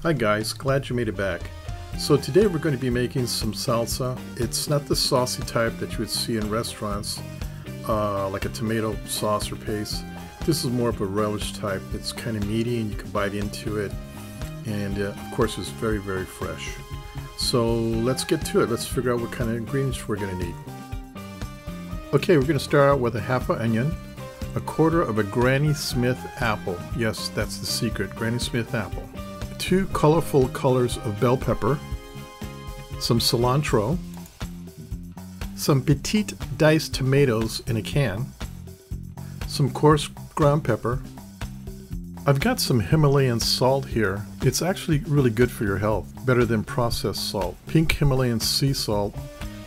Hi guys, glad you made it back. So today we're going to be making some salsa. It's not the saucy type that you would see in restaurants, like a tomato sauce or paste. This is more of a relish type. It's kind of meaty and you can bite into it. And of course it's very, very fresh. So let's get to it. Let's figure out what kind of ingredients we're going to need. Okay, we're going to start out with a half an onion, a quarter of a Granny Smith apple. Yes, that's the secret, Granny Smith apple. 2 colorful colors of bell pepper, some cilantro, some petite diced tomatoes in a can, some coarse ground pepper. I've got some Himalayan salt here. It's actually really good for your health, better than processed salt. Pink Himalayan sea salt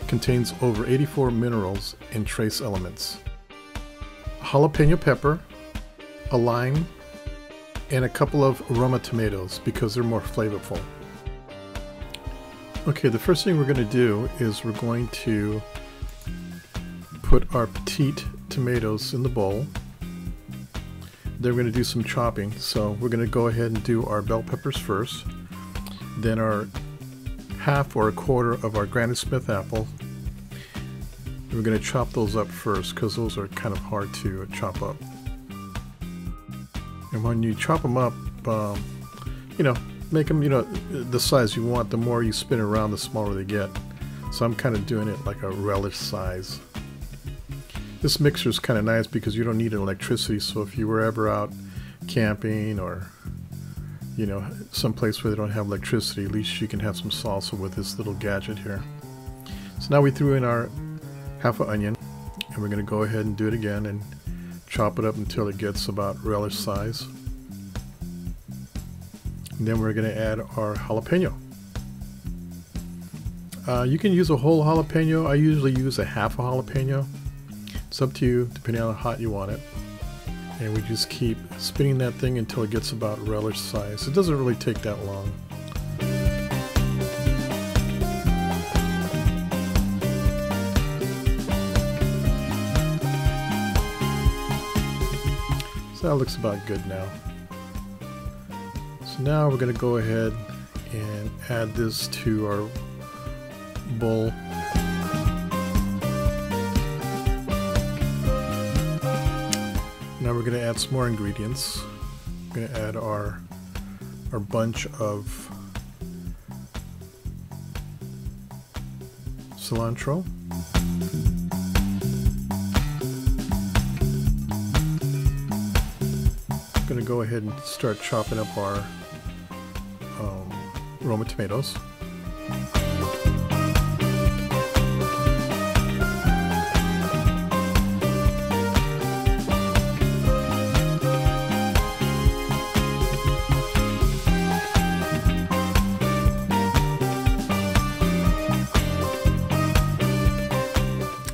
contains over 84 minerals and trace elements. Jalapeno pepper, a lime, and a couple of aroma tomatoes because they're more flavorful. Okay, the first thing we're going to do is we're going to put our petite tomatoes in the bowl. Then we're going to do some chopping. So we're going to go ahead and do our bell peppers first, then our half or a quarter of our Granny Smith apple. We're going to chop those up first because those are kind of hard to chop up. And when you chop them up, make them, the size you want. The more you spin around, the smaller they get. So I'm kind of doing it like a relish size. This mixer is kind of nice because you don't need electricity. So if you were ever out camping or, someplace where they don't have electricity, at least you can have some salsa with this little gadget here. So now we threw in our half an onion, and we're going to go ahead and do it again and chop it up until it gets about relish size. And then we're going to add our jalapeno. You can use a whole jalapeno. I usually use a half a jalapeno. It's up to you depending on how hot you want it. And we just keep spinning that thing until it gets about relish size. It doesn't really take that long. So that looks about good now. So now we're going to go ahead and add this to our bowl. Now we're going to add some more ingredients. We're going to add our bunch of cilantro. Going to go ahead and start chopping up our Roma tomatoes.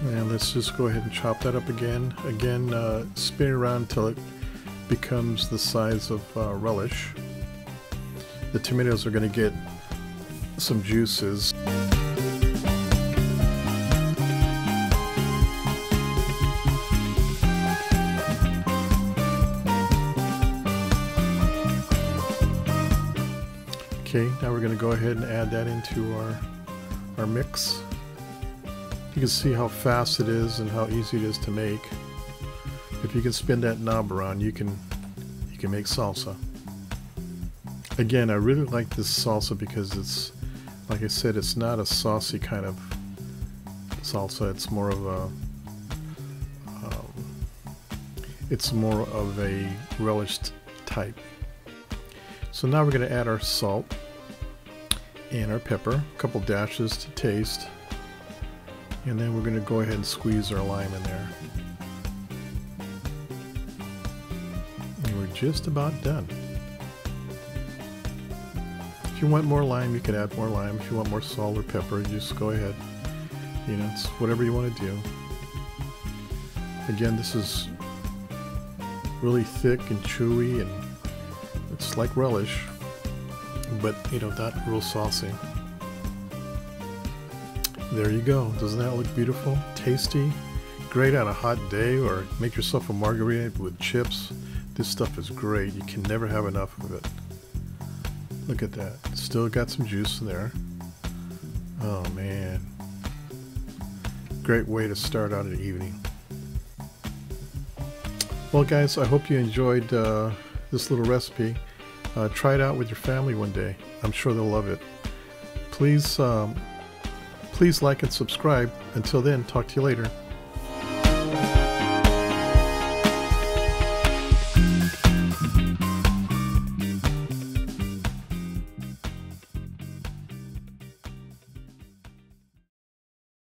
And let's just go ahead and chop that up again. Spin it around until it becomes the size of relish. The tomatoes are going to get some juices. Okay, now we're going to go ahead and add that into our mix. You can see how fast it is and how easy it is to make. If you can spin that knob around, you can make salsa. Again, I really like this salsa because it's, like I said, it's not a saucy kind of salsa. It's more of a relish type. So now we're going to add our salt and our pepper, a couple dashes to taste, and then we're going to go ahead and squeeze our lime in there. Just about done. If you want more lime, you can add more lime. If you want more salt or pepper, just go ahead. It's whatever you want to do. Again, this is really thick and chewy, and it's like relish, but not real saucy. There you go. Doesn't that look beautiful? Tasty. Great on a hot day, or make yourself a margarita with chips. This stuff is great. You can never have enough of it. Look at that. Still got some juice in there. Oh man. Great way to start out an evening. Well guys, I hope you enjoyed this little recipe. Try it out with your family one day. I'm sure they'll love it. Please like and subscribe. Until then, talk to you later.